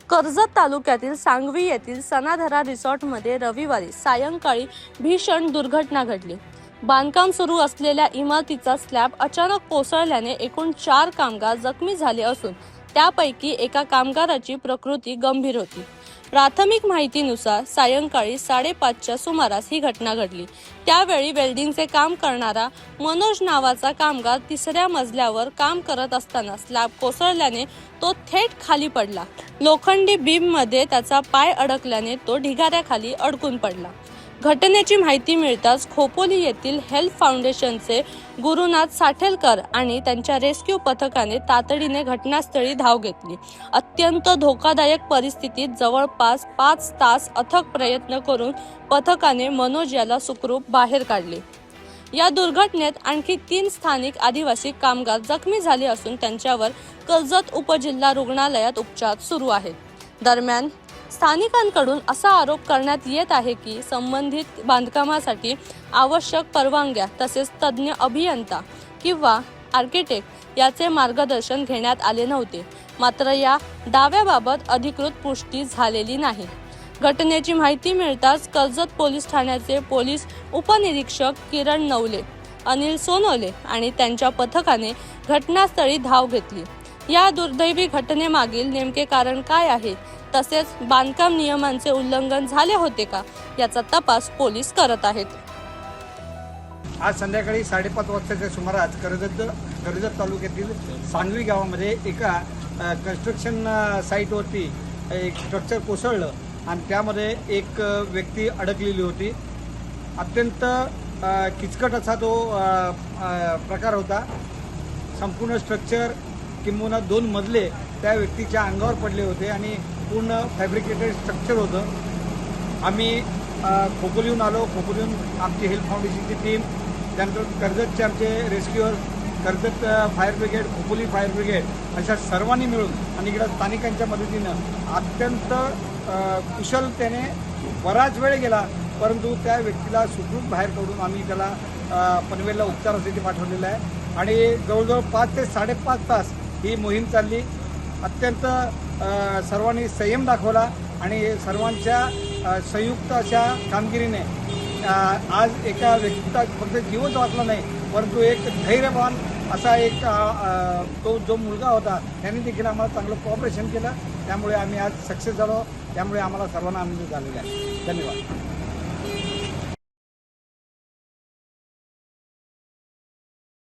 कर्जत तालुक्यातील सांगवी येथील सनाधरा रिसॉर्टमध्ये रविवारी सायंकाळी भीषण दुर्घटना घडली। बांधकाम सुरू असलेल्या इमारतीचा स्लॅब अचानक कोसळल्याने एकूण 4 कामगार जखमी झाले असून त्यापैकी एका कामगाराची प्रकृती गंभीर होती। प्राथमिक माहितीनुसार सायंकाळी 5:30च्या सुमारास ही घटना घडली। त्यावेळी वेल्डिंगचे काम करणारा मनोज नावाचा कामगार 3ऱ्या मजल्यावर काम करत असताना स्लॅब कोसळल्याने तो थेट खाली पडला। लोखंडी बीममध्ये त्याचा पाय अडकल्याने तो ढिगाऱ्याखाली अडकून पडला। घटनेची माहिती मिळताच खोपोली येथील हेल्थ फाउंडेशनचे गुरुनाथ साठेलकर आणि त्यांच्या रेस्क्यू पथकाने तातडीने घटनास्थळी धाव घेतली। अत्यंत धोकादायक परिस्थितीत जवळपास 5 तास अथक प्रयत्न करून पथकाने मनोज याला सुखरूप बाहेर काढले। या दुर्घटनेत आणखी 3 स्थानिक आदिवासी कामगार जखमी झाले असून त्यांच्यावर कर्जत उपजिल्हा रुग्णालयात उपचार सुरू आहेत। दरम्यान स्थानिकांकडून असा आरोप करण्यात येत आहे की संबंधित बांधकामासाठी आवश्यक परवानग्या तसेच तज्ञ अभियंता किंवा आर्किटेक्ट याचे मार्गदर्शन घेण्यात आले नव्हते। मात्र या दाव्याबाबत अधिकृत पुष्टी झालेली नाही। घटनेची माहिती मिळताच कर्जत पोलीस ठाण्याचे पोलीस उपनिरीक्षक किरण नवले, अनिल सोनवले आणि त्यांच्या पथकाने घटनास्थळी धाव घेतली। या दुर्दैवी घटनेमागील नेमके कारण काय आहे तसेच बांधकाम नियमांचे उल्लंघन झाले होते का याचा तपास पोलीस करत आहेत। आज संध्याकाळी 5:30 वाजताच्या सुमारास कर्जत तालुक्यातील सांगवी गावामध्ये एका कन्स्ट्रक्शन साईटवरती एक स्ट्रक्चर कोसळलं आणि त्यामध्ये एक व्यक्ती अडकलेली होती। अत्यंत किचकट असा तो प्रकार होता। संपूर्ण स्ट्रक्चर किंबहुना 2 मजले त्या व्यक्तीच्या अंगावर पडले होते आणि पूर्ण फॅब्रिकेटेड स्ट्रक्चर होतं। आम्ही खोपोलीहून आलो। खोपोलीहून आमची हेल्थ फाउंडेशनची टीम, त्यानंतर कर्जतचे आमचे rescuer, Karjat fire brigade, Khopoli fire brigade अशा सर्वांनी मिळून आणि इकडं स्थानिकांच्या मदतीनं अत्यंत कुशलतेने बराच वेळ गेला, परंतु त्या व्यक्तीला सुखरूप बाहेर काढून आम्ही त्याला पनवेलला उपचारासाठी पाठवलेलं आहे आणि जवळजवळ 5 ते 5.5 तास ही मोहीम चालली। अत्यंत सर्वांनी संयम दाखवला आणि सर्वांच्या संयुक्त अशा कामगिरीने आज एका व्यक्तीचा फक्त जीवच वाचला नाही, परंतु एक धैर्यवान असा एक तो जो मुलगा होता त्यांनी देखील आम्हाला चांगलं कॉपरेशन केलं। त्यामुळे आम्ही आज सक्सेस झालो। त्यामुळे आम्हाला सर्वांना आनंद झालेला आहे। धन्यवाद।